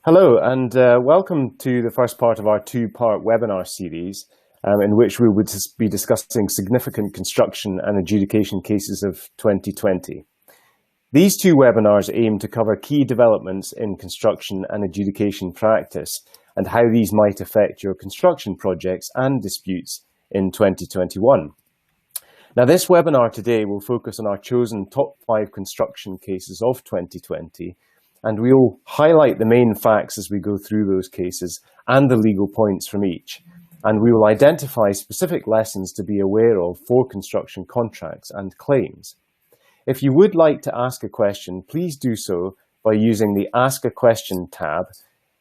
Hello, and welcome to the first part of our two-part webinar series, in which we would be discussing significant construction and adjudication cases of 2020. These two webinars aim to cover key developments in construction and adjudication practice and how these might affect your construction projects and disputes in 2021. Now, this webinar today will focus on our chosen top 5 construction cases of 2020, and we will highlight the main facts as we go through those cases and the legal points from each. And we will identify specific lessons to be aware of for construction contracts and claims. If you would like to ask a question, please do so by using the Ask a Question tab.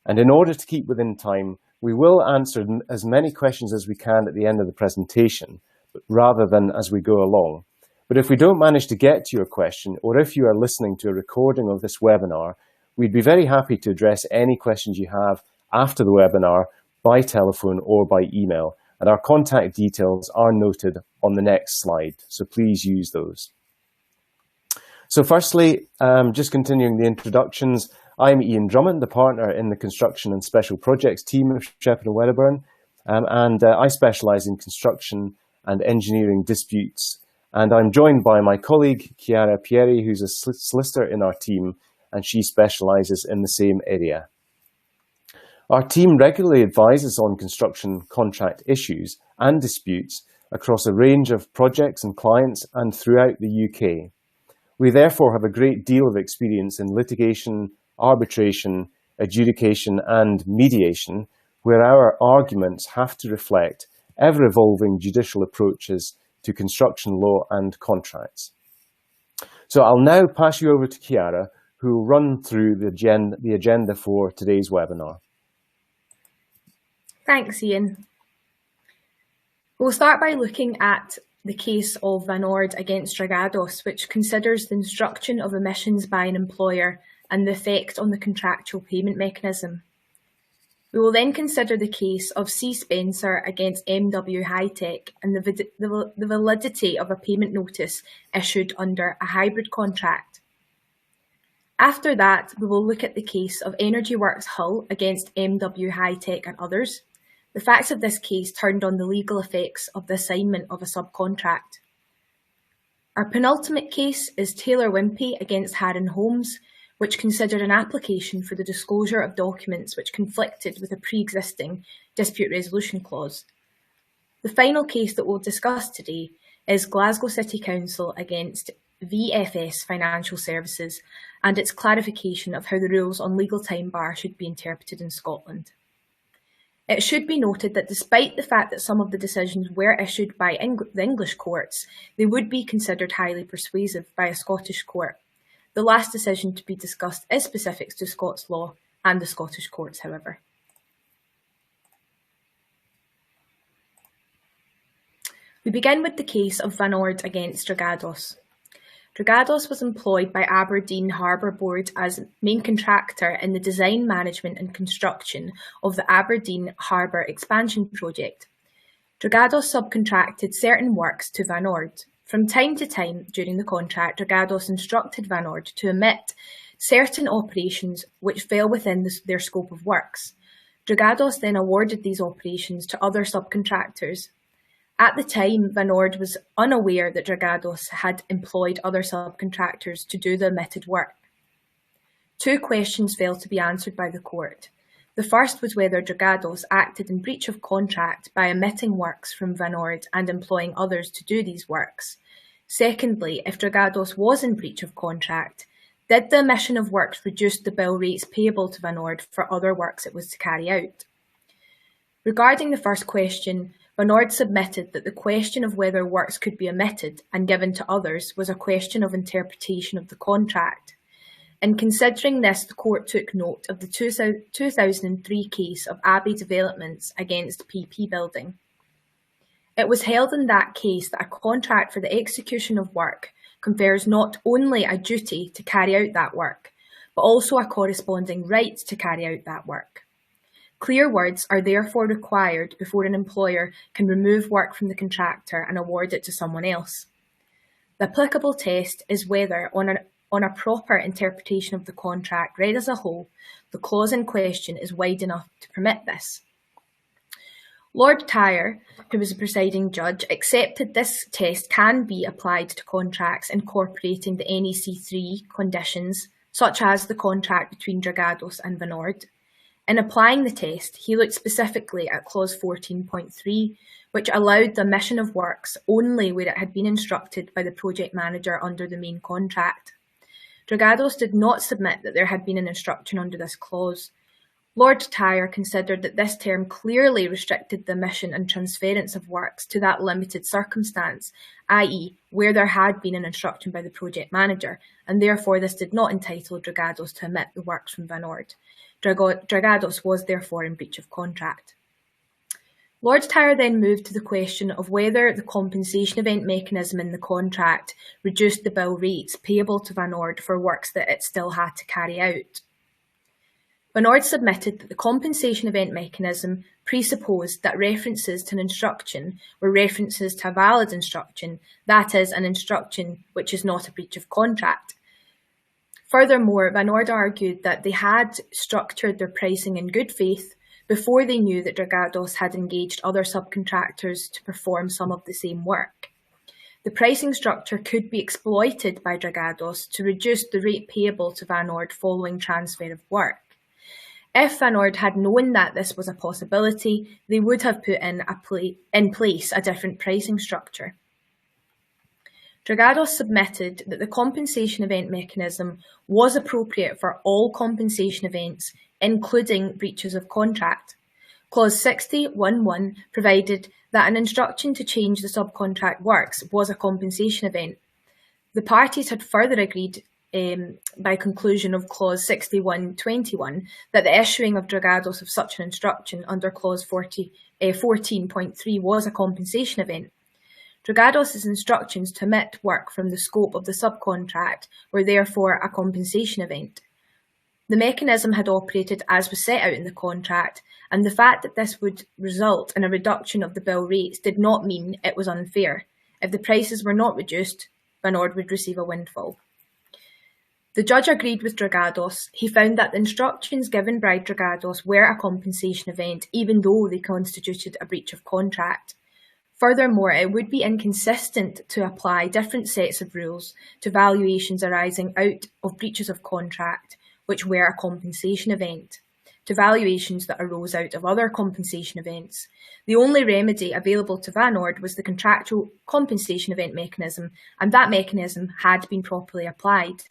And in order to keep within time, we will answer as many questions as we can at the end of the presentation, rather than as we go along. But if we don't manage to get to your question, or if you are listening to a recording of this webinar, we'd be very happy to address any questions you have after the webinar by telephone or by email. And our contact details are noted on the next slide, so please use those. So firstly, just continuing the introductions, I'm Ian Drummond, the partner in the Construction and Special Projects team of Shepherd and Wedderburn, and I specialise in construction and engineering disputes. And I'm joined by my colleague, Chiara Pieri, who's a solicitor in our team, and she specialises in the same area. Our team regularly advises on construction contract issues and disputes across a range of projects and clients and throughout the UK. We therefore have a great deal of experience in litigation, arbitration, adjudication and mediation, where our arguments have to reflect ever-evolving judicial approaches to construction law and contracts. So I'll now pass you over to Chiara, who will run through the agenda for today's webinar. Thanks, Ian. We'll start by looking at the case of Van Ord against Dragados, which considers the instruction of emissions by an employer and the effect on the contractual payment mechanism. We will then consider the case of C. Spencer against MW High-Tech and the validity of a payment notice issued under a hybrid contract. After that, we will look at the case of Energy Works Hull against MW High-Tech and others. The facts of this case turned on the legal effects of the assignment of a subcontract. Our penultimate case is Taylor Wimpy against Harren Holmes, which considered an application for the disclosure of documents which conflicted with a pre-existing dispute resolution clause. The final case that we'll discuss today is Glasgow City Council against VFS Financial Services and its clarification of how the rules on legal time bar should be interpreted in Scotland. It should be noted that despite the fact that some of the decisions were issued by the English courts, they would be considered highly persuasive by a Scottish court. The last decision to be discussed is specific to Scots law and the Scottish courts, however. We begin with the case of Van Ord against Dragados. Dragados was employed by Aberdeen Harbour Board as main contractor in the design, management and construction of the Aberdeen Harbour Expansion Project. Dragados subcontracted certain works to Van Ord. From time to time during the contract, Dragados instructed Van Ord to omit certain operations which fell within their scope of works. Dragados then awarded these operations to other subcontractors. At the time, Van Ord was unaware that Dragados had employed other subcontractors to do the omitted work. 2 questions failed to be answered by the court. The first was whether Dragados acted in breach of contract by omitting works from Van Ord and employing others to do these works. Secondly, if Dragados was in breach of contract, did the omission of works reduce the bill rates payable to Van Ord for other works it was to carry out? Regarding the first question, Van Ord submitted that the question of whether works could be omitted and given to others was a question of interpretation of the contract. In considering this, the court took note of the 2003 case of Abbey Developments against PP Building. It was held in that case that a contract for the execution of work confers not only a duty to carry out that work, but also a corresponding right to carry out that work. Clear words are therefore required before an employer can remove work from the contractor and award it to someone else. The applicable test is whether, on on a proper interpretation of the contract read as a whole, the clause in question is wide enough to permit this. Lord Tyre, who was the presiding judge, accepted this test can be applied to contracts incorporating the NEC3 conditions, such as the contract between Dragados and Van Ord. In applying the test, he looked specifically at clause 14.3, which allowed the omission of works only where it had been instructed by the project manager under the main contract. Dragados did not submit that there had been an instruction under this clause. Lord Tyre considered that this term clearly restricted the omission and transference of works to that limited circumstance, i.e. where there had been an instruction by the project manager, and therefore this did not entitle Dragados to omit the works from Van Ord. Dragados was therefore in breach of contract. Lord Tyre then moved to the question of whether the compensation event mechanism in the contract reduced the bill rates payable to Van Ord for works that it still had to carry out. Van Ord submitted that the compensation event mechanism presupposed that references to an instruction were references to a valid instruction, that is, an instruction which is not a breach of contract. Furthermore, Van Ord argued that they had structured their pricing in good faith before they knew that Dragados had engaged other subcontractors to perform some of the same work. The pricing structure could be exploited by Dragados to reduce the rate payable to Van Ord following transfer of work. If Van Ord had known that this was a possibility, they would have put in place a different pricing structure. Dragados submitted that the compensation event mechanism was appropriate for all compensation events, including breaches of contract. Clause 60.1.1 provided that an instruction to change the subcontract works was a compensation event. The parties had further agreed by conclusion of clause 61.21 that the issuing of Dragados of such an instruction under clause 14.3 was a compensation event. Dragados' instructions to omit work from the scope of the subcontract were therefore a compensation event. The mechanism had operated as was set out in the contract, and the fact that this would result in a reduction of the bill rates did not mean it was unfair. If the prices were not reduced, Van Ord would receive a windfall. The judge agreed with Dragados. He found that the instructions given by Dragados were a compensation event, even though they constituted a breach of contract. Furthermore, it would be inconsistent to apply different sets of rules to valuations arising out of breaches of contract, which were a compensation event, to valuations that arose out of other compensation events. The only remedy available to Van Ord was the contractual compensation event mechanism, and that mechanism had been properly applied.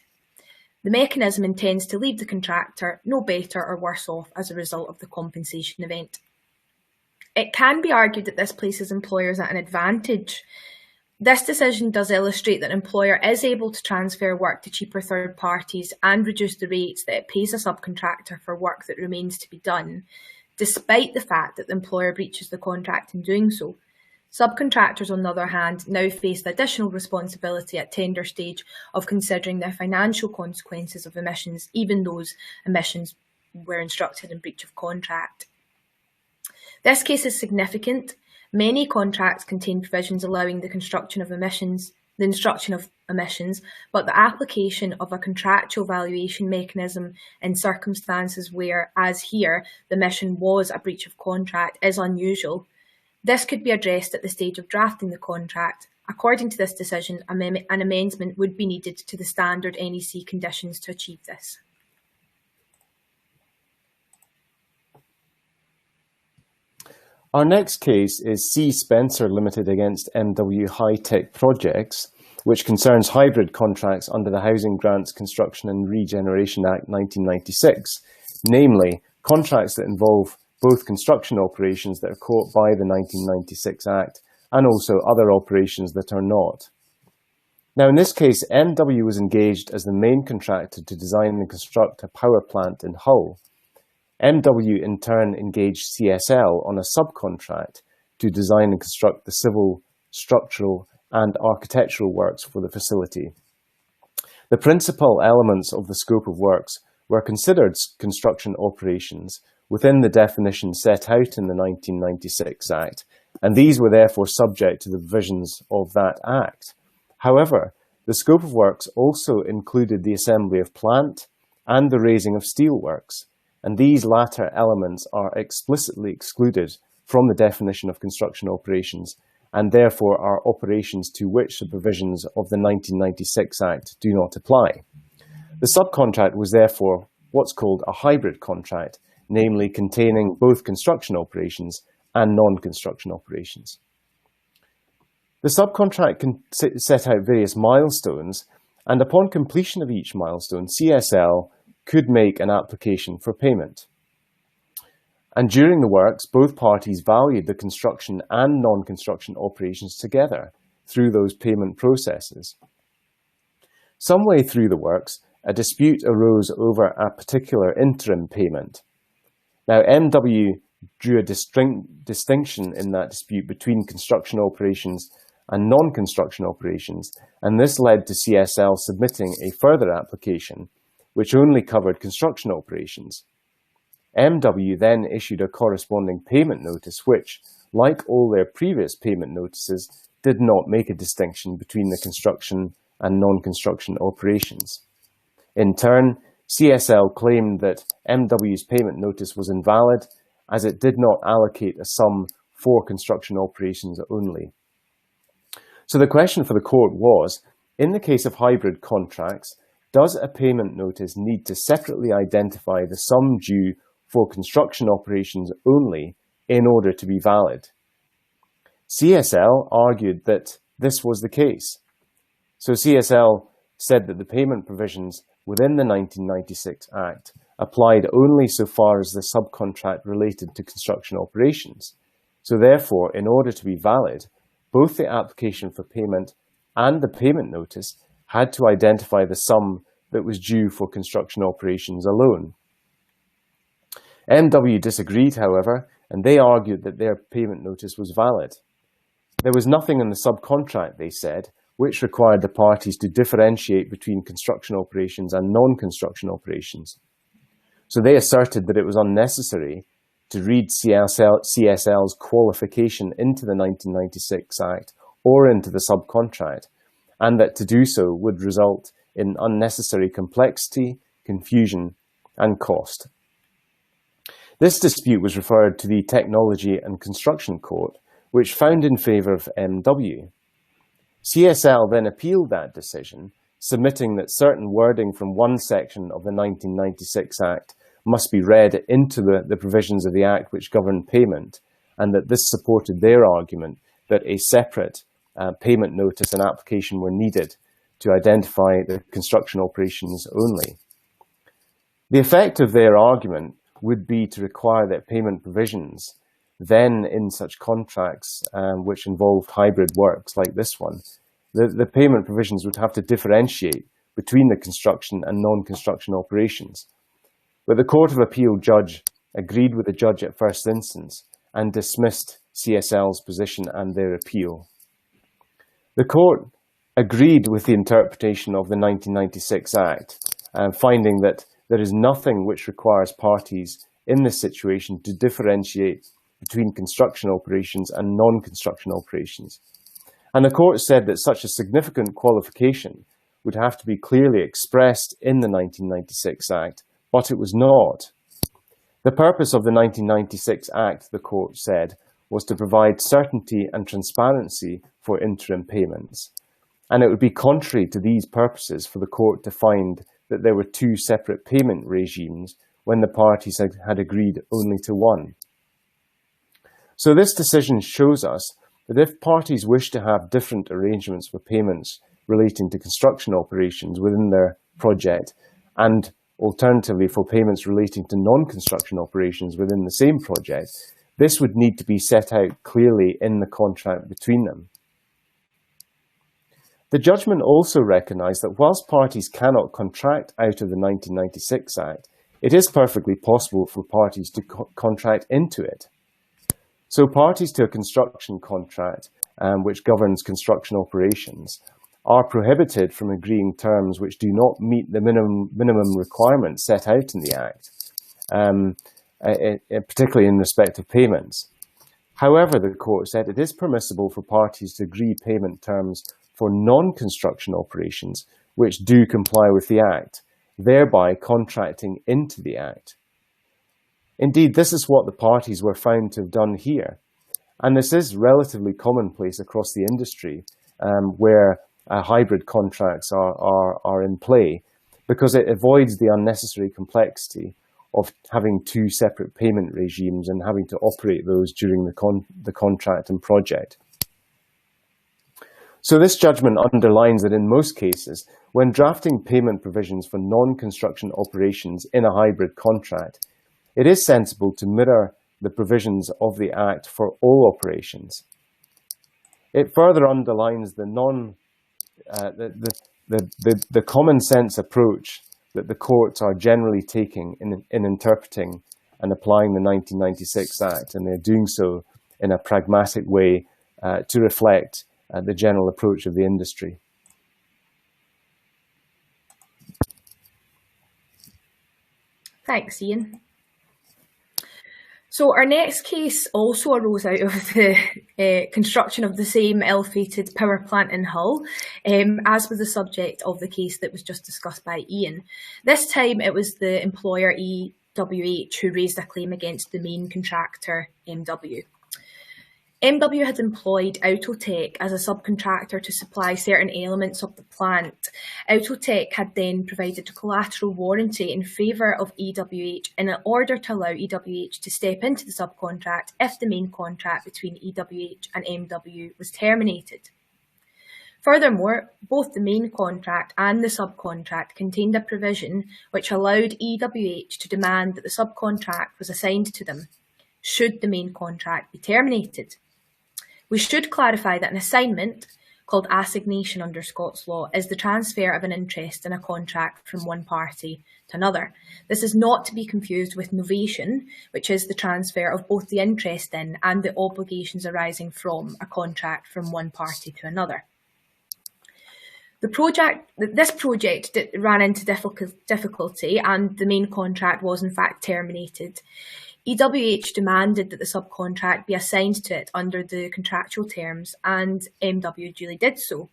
The mechanism intends to leave the contractor no better or worse off as a result of the compensation event. It can be argued that this places employers at an advantage. This decision does illustrate that an employer is able to transfer work to cheaper third parties and reduce the rates that it pays a subcontractor for work that remains to be done, despite the fact that the employer breaches the contract in doing so. Subcontractors, on the other hand, now face the additional responsibility at tender stage of considering the financial consequences of omissions, even those omissions were instructed in breach of contract. This case is significant. Many contracts contain provisions allowing the instruction of omissions, but the application of a contractual valuation mechanism in circumstances where, as here, the omission was a breach of contract is unusual. This could be addressed at the stage of drafting the contract. According to this decision, an amendment would be needed to the standard NEC conditions to achieve this. Our next case is C. Spencer Limited against MW High Tech Projects, which concerns hybrid contracts under the Housing Grants Construction and Regeneration Act 1996, namely contracts that involve both construction operations that are caught by the 1996 Act and also other operations that are not. Now, in this case, MW was engaged as the main contractor to design and construct a power plant in Hull. MW in turn engaged CSL on a subcontract to design and construct the civil, structural and architectural works for the facility. The principal elements of the scope of works were considered construction operations within the definition set out in the 1996 Act, and these were therefore subject to the provisions of that Act. However, the scope of works also included the assembly of plant and the raising of steelworks, and these latter elements are explicitly excluded from the definition of construction operations, and therefore are operations to which the provisions of the 1996 Act do not apply. The subcontract was therefore what's called a hybrid contract, namely containing both construction operations and non-construction operations. The subcontract can set out various milestones, and upon completion of each milestone, CSL could make an application for payment. And during the works, both parties valued the construction and non-construction operations together through those payment processes. Some way through the works, a dispute arose over a particular interim payment. Now, MW drew a distinction in that dispute between construction operations and non-construction operations, and this led to CSL submitting a further application, which only covered construction operations. MW then issued a corresponding payment notice, which, like all their previous payment notices, did not make a distinction between the construction and non-construction operations. In turn, CSL claimed that MW's payment notice was invalid as it did not allocate a sum for construction operations only. So the question for the court was, in the case of hybrid contracts, does a payment notice need to separately identify the sum due for construction operations only in order to be valid? CSL argued that this was the case. So CSL said that the payment provisions within the 1996 Act applied only so far as the subcontract related to construction operations. So therefore, in order to be valid, both the application for payment and the payment notice had to identify the sum that was due for construction operations alone. MW disagreed, however, and they argued that their payment notice was valid. There was nothing in the subcontract, they said, which required the parties to differentiate between construction operations and non-construction operations. So they asserted that it was unnecessary to read CSL's qualification into the 1996 Act or into the subcontract, and that to do so would result in unnecessary complexity, confusion, and cost. This dispute was referred to the Technology and Construction Court, which found in favour of MW. CSL then appealed that decision, submitting that certain wording from one section of the 1996 Act must be read into the provisions of the Act which govern payment, and that this supported their argument that a separate payment notice and application were needed to identify the construction operations only. The effect of their argument would be to require that payment provisions then in such contracts which involved hybrid works like this one, the payment provisions would have to differentiate between the construction and non-construction operations. But the Court of Appeal judge agreed with the judge at first instance and dismissed CSL's position and their appeal. The court agreed with the interpretation of the 1996 Act, finding that there is nothing which requires parties in this situation to differentiate between construction operations and non-construction operations. And the court said that such a significant qualification would have to be clearly expressed in the 1996 Act, but it was not. The purpose of the 1996 Act, the court said, was to provide certainty and transparency for interim payments. And it would be contrary to these purposes for the court to find that there were two separate payment regimes when the parties had agreed only to one. So this decision shows us that if parties wish to have different arrangements for payments relating to construction operations within their project, and alternatively for payments relating to non-construction operations within the same project, this would need to be set out clearly in the contract between them. The judgment also recognised that whilst parties cannot contract out of the 1996 Act, it is perfectly possible for parties to contract into it. So parties to a construction contract, which governs construction operations, are prohibited from agreeing terms which do not meet the minimum requirements set out in the Act, particularly in respect of payments. However, the court said it is permissible for parties to agree payment terms for non-construction operations which do comply with the Act, thereby contracting into the Act. Indeed, this is what the parties were found to have done here. And this is relatively commonplace across the industry where hybrid contracts are in play, because it avoids the unnecessary complexity of having two separate payment regimes and having to operate those during the contract and project. So this judgment underlines that in most cases, when drafting payment provisions for non-construction operations in a hybrid contract, it is sensible to mirror the provisions of the Act for all operations. It further underlines the common sense approach that the courts are generally taking in interpreting and applying the 1996 Act, and they're doing so in a pragmatic way to reflect the general approach of the industry. Thanks, Ian. So our next case also arose out of the construction of the same ill-fated power plant in Hull, as was the subject of the case that was just discussed by Ian. This time it was the employer EWH who raised a claim against the main contractor MW. MW had employed Autotech as a subcontractor to supply certain elements of the plant. Autotech had then provided a collateral warranty in favour of EWH in order to allow EWH to step into the subcontract if the main contract between EWH and MW was terminated. Furthermore, both the main contract and the subcontract contained a provision which allowed EWH to demand that the subcontract was assigned to them, should the main contract be terminated. We should clarify that an assignment, called assignation under Scots law, is the transfer of an interest in a contract from one party to another. This is not to be confused with novation, which is the transfer of both the interest in and the obligations arising from a contract from one party to another. This project ran into difficulty and the main contract was in fact terminated. EWH demanded that the subcontract be assigned to it under the contractual terms, and MW duly did so.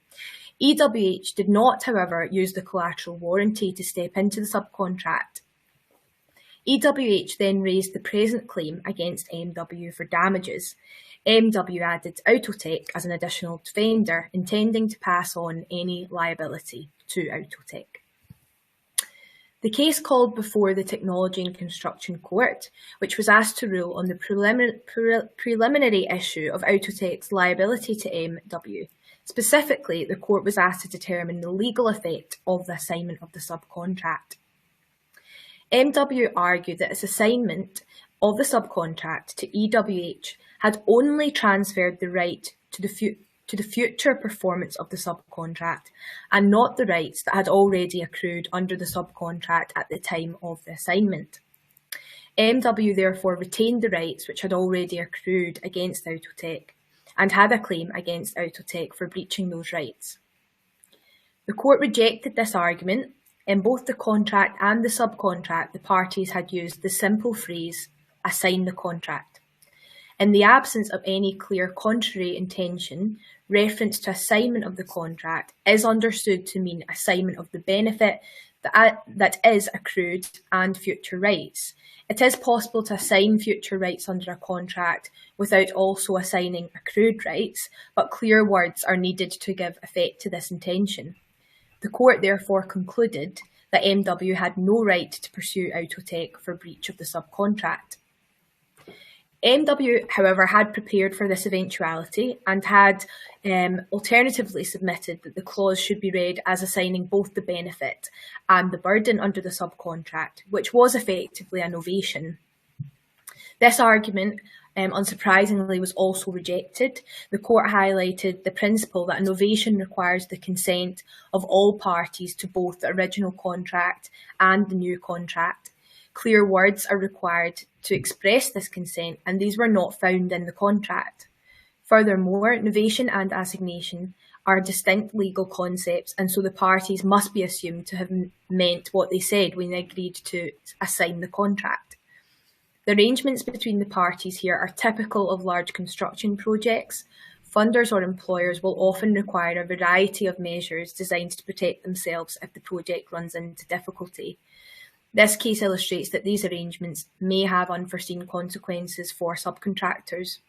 EWH did not, however, use the collateral warranty to step into the subcontract. EWH then raised the present claim against MW for damages. MW added Autotech as an additional defender, intending to pass on any liability to Autotech. The case called before the Technology and Construction Court, which was asked to rule on the preliminary issue of Autotech's liability to MW. Specifically, the court was asked to determine the legal effect of the assignment of the subcontract. MW argued that its assignment of the subcontract to EWH had only transferred the right to the future performance of the subcontract and not the rights that had already accrued under the subcontract at the time of the assignment. MW therefore retained the rights which had already accrued against Autotech and had a claim against Autotech for breaching those rights. The court rejected this argument. In both the contract and the subcontract, the parties had used the simple phrase, assign the contract. In the absence of any clear contrary intention, reference to assignment of the contract is understood to mean assignment of the benefit that is accrued and future rights. It is possible to assign future rights under a contract without also assigning accrued rights, but clear words are needed to give effect to this intention. The court therefore concluded that MW had no right to pursue Autotech for breach of the subcontract. MW, however, had prepared for this eventuality and had alternatively submitted that the clause should be read as assigning both the benefit and the burden under the subcontract, which was effectively a novation. This argument, unsurprisingly, was also rejected. The court highlighted the principle that a novation requires the consent of all parties to both the original contract and the new contract. Clear words are required to express this consent, and these were not found in the contract. Furthermore, novation and assignation are distinct legal concepts, and so the parties must be assumed to have meant what they said when they agreed to assign the contract. The arrangements between the parties here are typical of large construction projects. funders or employers will often require a variety of measures designed to protect themselves if the project runs into difficulty. This case illustrates that these arrangements may have unforeseen consequences for subcontractors.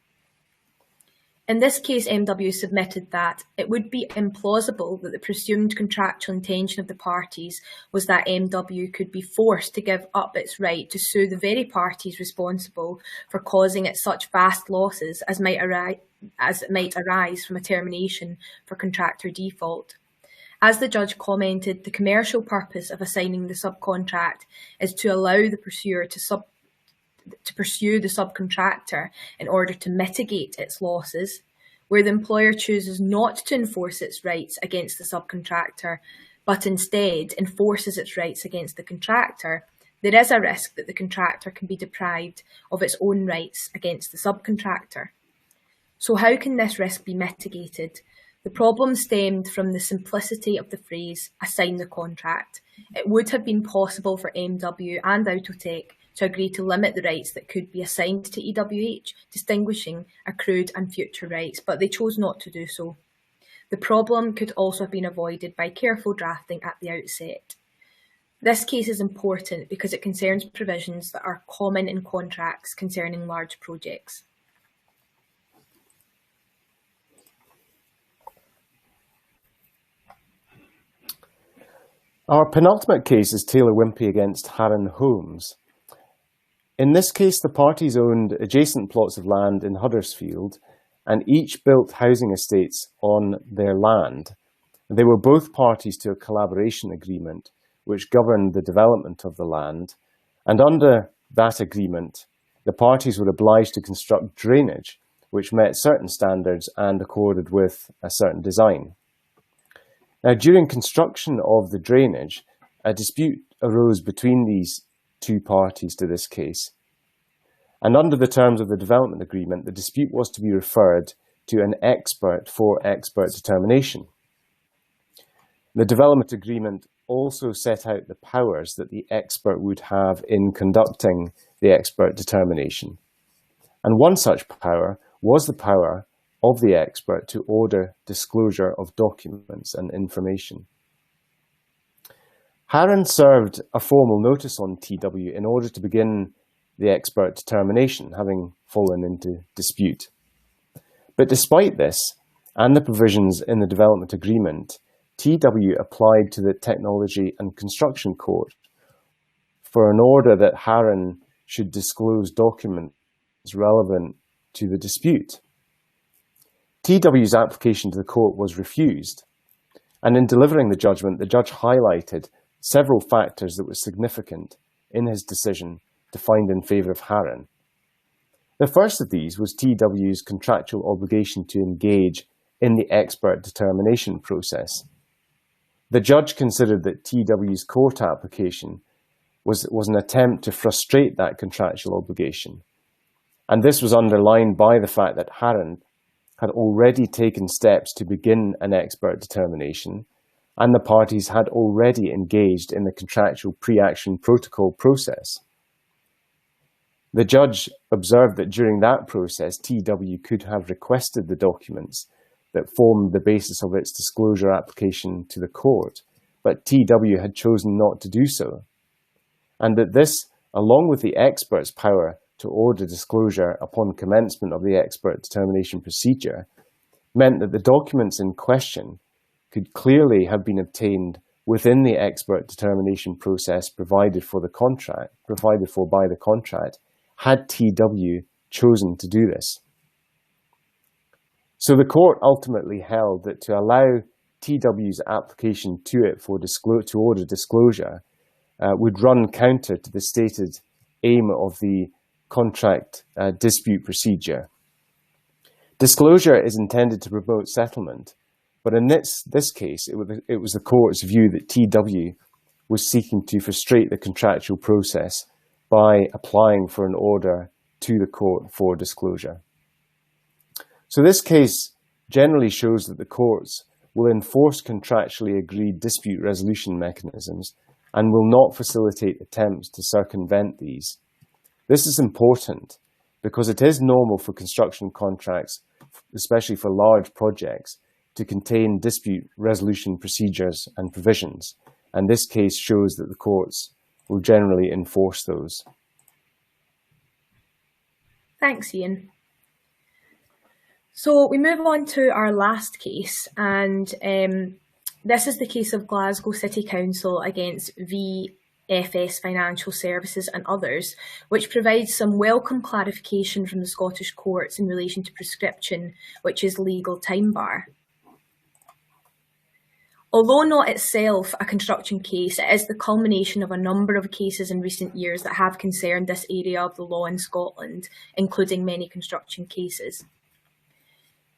In this case, MW submitted that it would be implausible that the presumed contractual intention of the parties was that MW could be forced to give up its right to sue the very parties responsible for causing it such vast losses as might arise from a termination for contractor default. As the judge commented, the commercial purpose of assigning the subcontract is to allow the pursuer to pursue the subcontractor in order to mitigate its losses. Where the employer chooses not to enforce its rights against the subcontractor, but instead enforces its rights against the contractor, there is a risk that the contractor can be deprived of its own rights against the subcontractor. So how can this risk be mitigated? The problem stemmed from the simplicity of the phrase, assign the contract. It would have been possible for MW and Autotech to agree to limit the rights that could be assigned to EWH, distinguishing accrued and future rights, but they chose not to do so. The problem could also have been avoided by careful drafting at the outset. This case is important because it concerns provisions that are common in contracts concerning large projects. Our penultimate case is Taylor Wimpy against Harren Holmes. In this case, the parties owned adjacent plots of land in Huddersfield and each built housing estates on their land. They were both parties to a collaboration agreement which governed the development of the land, and under that agreement, the parties were obliged to construct drainage which met certain standards and accorded with a certain design. Now, during construction of the drainage, a dispute arose between these two parties to this case. And under the terms of the development agreement, the dispute was to be referred to an expert for expert determination. The development agreement also set out the powers that the expert would have in conducting the expert determination. And one such power was the power of the expert to order disclosure of documents and information. Harren served a formal notice on TW in order to begin the expert determination, having fallen into dispute. But despite this, and the provisions in the development agreement, TW applied to the Technology and Construction Court for an order that Harren should disclose documents relevant to the dispute. TW's application to the court was refused, and in delivering the judgment, the judge highlighted several factors that were significant in his decision to find in favour of Harren. The first of these was TW's contractual obligation to engage in the expert determination process. The judge considered that TW's court application was an attempt to frustrate that contractual obligation, and this was underlined by the fact that Harren had already taken steps to begin an expert determination, and the parties had already engaged in the contractual pre-action protocol process. The judge observed that during that process, TW could have requested the documents that formed the basis of its disclosure application to the court, but TW had chosen not to do so, and that this, along with the expert's power to order disclosure upon commencement of the expert determination procedure, meant that the documents in question could clearly have been obtained within the expert determination process provided for by the contract, had TW chosen to do this. So the court ultimately held that to allow TW's application to it to order disclosure would run counter to the stated aim of the contract dispute procedure. Disclosure is intended to promote settlement, but in this case, it was the court's view that TW was seeking to frustrate the contractual process by applying for an order to the court for disclosure. So this case generally shows that the courts will enforce contractually agreed dispute resolution mechanisms and will not facilitate attempts to circumvent these. This is important because it is normal for construction contracts especially for large projects, to contain dispute resolution procedures and provisions, and this case shows that the courts will generally enforce those. Thanks, Ian. So we move on to our last case, and this is the case of Glasgow City Council against VFS Financial Services and others, which provides some welcome clarification from the Scottish courts in relation to prescription, which is legal time bar. Although not itself a construction case, it is the culmination of a number of cases in recent years that have concerned this area of the law in Scotland, including many construction cases.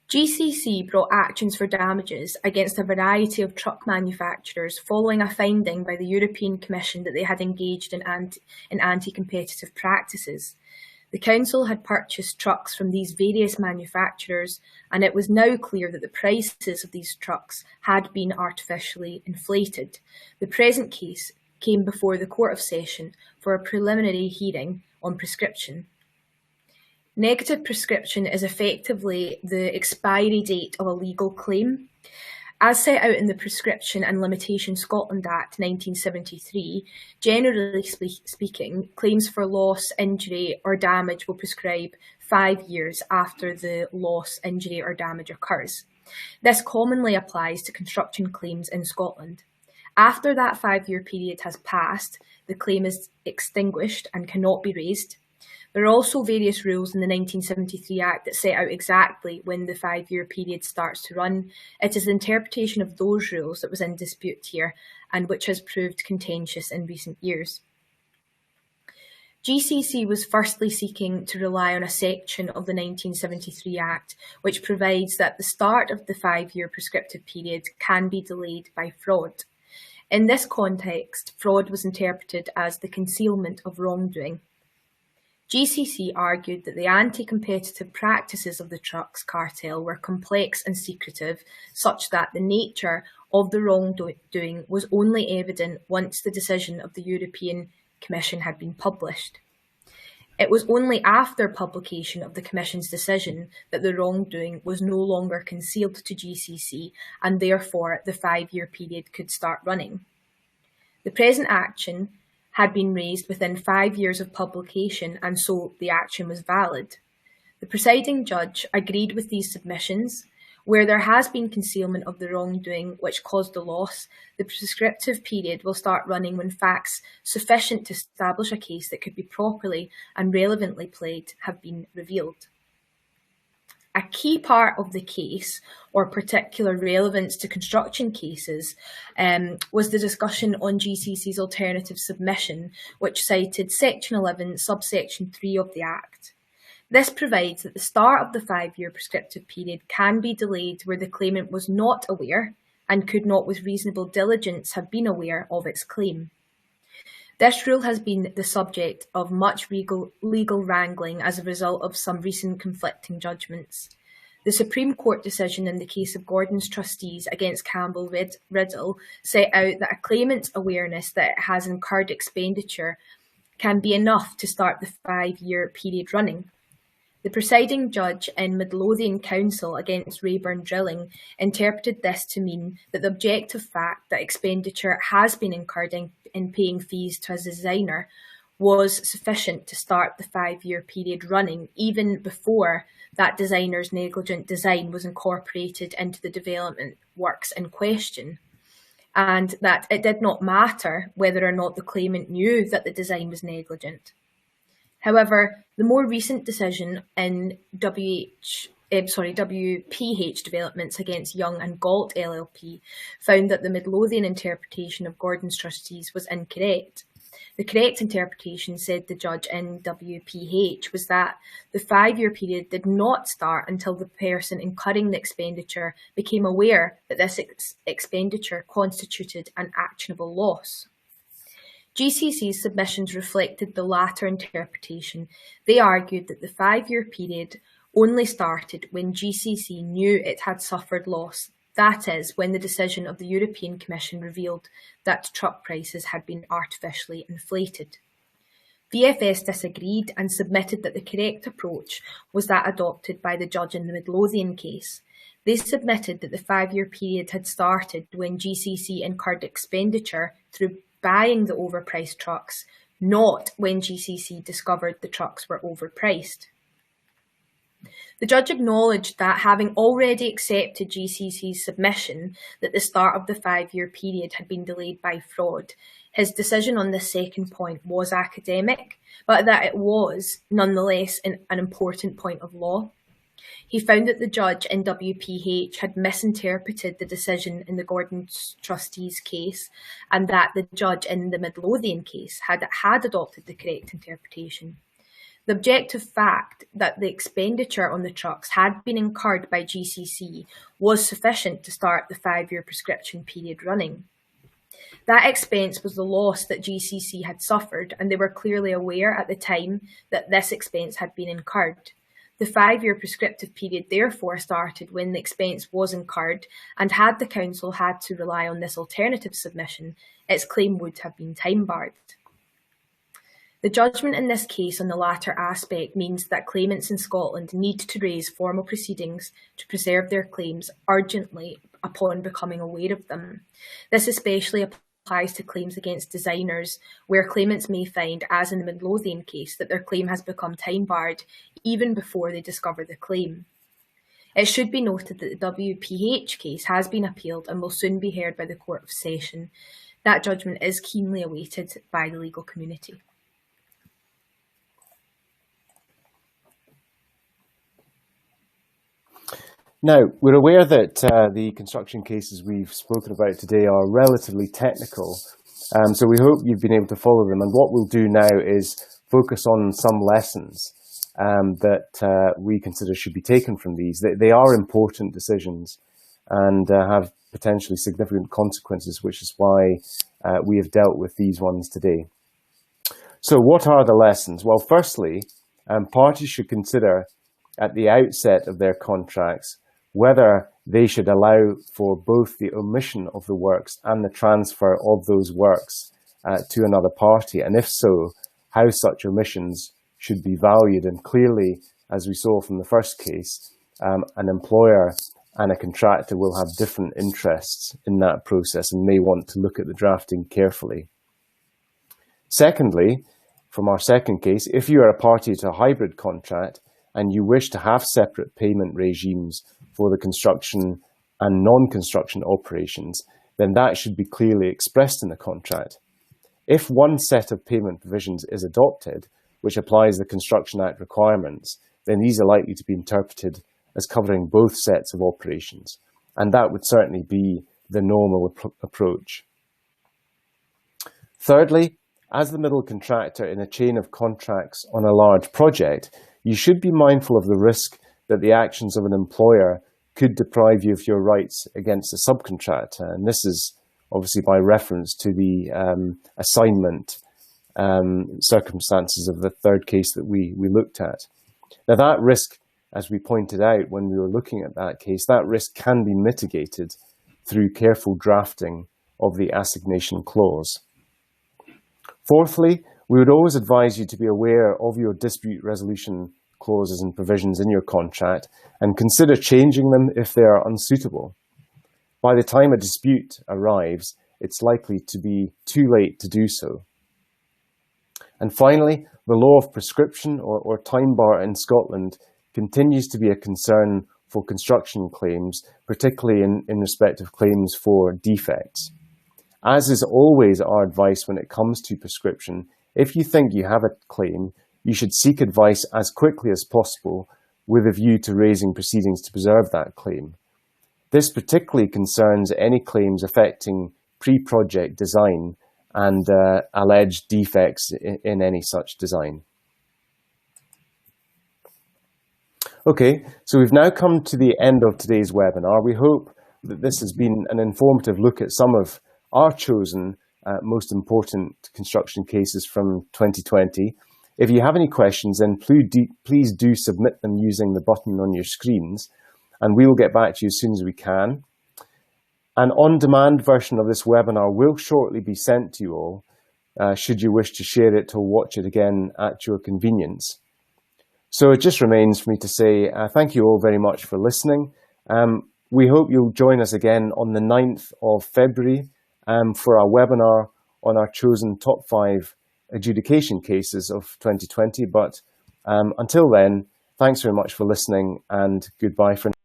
GCC brought actions for damages against a variety of truck manufacturers following a finding by the European Commission that they had engaged in anti-competitive practices. The council had purchased trucks from these various manufacturers, and it was now clear that the prices of these trucks had been artificially inflated. The present case came before the Court of Session for a preliminary hearing on prescription. Negative prescription is effectively the expiry date of a legal claim. As set out in the Prescription and Limitation Scotland Act 1973, generally speaking, claims for loss, injury or damage will prescribe 5 years after the loss, injury or damage occurs. This commonly applies to construction claims in Scotland. After that 5-year period has passed, the claim is extinguished and cannot be raised. There are also various rules in the 1973 Act that set out exactly when the 5-year period starts to run. It is the interpretation of those rules that was in dispute here and which has proved contentious in recent years. GCC was firstly seeking to rely on a section of the 1973 Act which provides that the start of the 5-year prescriptive period can be delayed by fraud. In this context, fraud was interpreted as the concealment of wrongdoing. GCC argued that the anti-competitive practices of the trucks cartel were complex and secretive, such that the nature of the wrongdoing was only evident once the decision of the European Commission had been published. It was only after publication of the Commission's decision that the wrongdoing was no longer concealed to GCC, and therefore the 5-year period could start running. The present action had been raised within 5 years of publication, and so the action was valid. The presiding judge agreed with these submissions. Where there has been concealment of the wrongdoing which caused the loss, the prescriptive period will start running when facts sufficient to establish a case that could be properly and relevantly played have been revealed. A key part of the case, or particular relevance to construction cases, was the discussion on GCC's alternative submission, which cited Section 11, subsection 3 of the Act. This provides that the start of the 5-year prescriptive period can be delayed where the claimant was not aware and could not with reasonable diligence have been aware of its claim. This rule has been the subject of much legal wrangling as a result of some recent conflicting judgments. The Supreme Court decision in the case of Gordon's trustees against Campbell Riddle set out that a claimant's awareness that it has incurred expenditure can be enough to start the 5-year period running. The presiding judge in Midlothian Council against Rayburn Drilling interpreted this to mean that the objective fact that expenditure has been incurred in paying fees to a designer was sufficient to start the 5-year period running, even before that designer's negligent design was incorporated into the development works in question, and that it did not matter whether or not the claimant knew that the design was negligent. However, the more recent decision in WPH developments against Young and Galt LLP found that the Midlothian interpretation of Gordon's trustees was incorrect. The correct interpretation, said the judge in WPH, was that the 5-year period did not start until the person incurring the expenditure became aware that this expenditure constituted an actionable loss. GCC's submissions reflected the latter interpretation. They argued that the 5-year period only started when GCC knew it had suffered loss, that is, when the decision of the European Commission revealed that truck prices had been artificially inflated. VFS disagreed and submitted that the correct approach was that adopted by the judge in the Midlothian case. They submitted that the 5-year period had started when GCC incurred expenditure through buying the overpriced trucks, not when GCC discovered the trucks were overpriced. The judge acknowledged that, having already accepted GCC's submission that the start of the 5-year period had been delayed by fraud, his decision on this second point was academic, but that it was, nonetheless, an important point of law. He found that the judge in WPH had misinterpreted the decision in the Gordon trustees case, and that the judge in the Midlothian case had adopted the correct interpretation. The objective fact that the expenditure on the trucks had been incurred by GCC was sufficient to start the 5-year prescription period running. That expense was the loss that GCC had suffered, and they were clearly aware at the time that this expense had been incurred. The 5-year prescriptive period therefore started when the expense was incurred, and had the council had to rely on this alternative submission, its claim would have been time-barred. The judgment in this case on the latter aspect means that claimants in Scotland need to raise formal proceedings to preserve their claims urgently upon becoming aware of them. This especially applies to claims against designers, where claimants may find, as in the Midlothian case, that their claim has become time-barred even before they discover the claim. It should be noted that the WPH case has been appealed and will soon be heard by the Court of Session. That judgment is keenly awaited by the legal community. Now, we're aware that the construction cases we've spoken about today are relatively technical, so we hope you've been able to follow them. And what we'll do now is focus on some lessons that we consider should be taken from these. They are important decisions and have potentially significant consequences, which is why we have dealt with these ones today. So what are the lessons? Well, firstly, parties should consider at the outset of their contracts whether they should allow for both the omission of the works and the transfer of those works to another party, and if so, how such omissions should be valued. And clearly, as we saw from the first case, an employer and a contractor will have different interests in that process and may want to look at the drafting carefully. Secondly, from our second case, if you are a party to a hybrid contract and you wish to have separate payment regimes for the construction and non-construction operations, then that should be clearly expressed in the contract. If one set of payment provisions is adopted, which applies the Construction Act requirements, then these are likely to be interpreted as covering both sets of operations, and that would certainly be the normal approach. Thirdly, as the middle contractor in a chain of contracts on a large project, you should be mindful of the risk that the actions of an employer could deprive you of your rights against a subcontractor. And this is obviously by reference to the assignment circumstances of the third case that we looked at. Now that risk, as we pointed out when we were looking at that case, that risk can be mitigated through careful drafting of the assignation clause. Fourthly, we would always advise you to be aware of your dispute resolution clauses and provisions in your contract and consider changing them if they are unsuitable. By the time a dispute arrives, it's likely to be too late to do so. And finally, the law of prescription or time bar in Scotland continues to be a concern for construction claims, particularly in respect of claims for defects. As is always our advice when it comes to prescription, if you think you have a claim, you should seek advice as quickly as possible with a view to raising proceedings to preserve that claim. This particularly concerns any claims affecting pre-project design and alleged defects in any such design. Okay, so we've now come to the end of today's webinar. We hope that this has been an informative look at some of our chosen most important construction cases from 2020. If you have any questions, then please do submit them using the button on your screens, and we will get back to you as soon as we can. An on-demand version of this webinar will shortly be sent to you all. should you wish to share it or watch it again at your convenience. So it just remains for me to say thank you all very much for listening. We hope you'll join us again on the 9th of February for our webinar on our chosen top 5 adjudication cases of 2020. But until then, thanks very much for listening, and goodbye for now.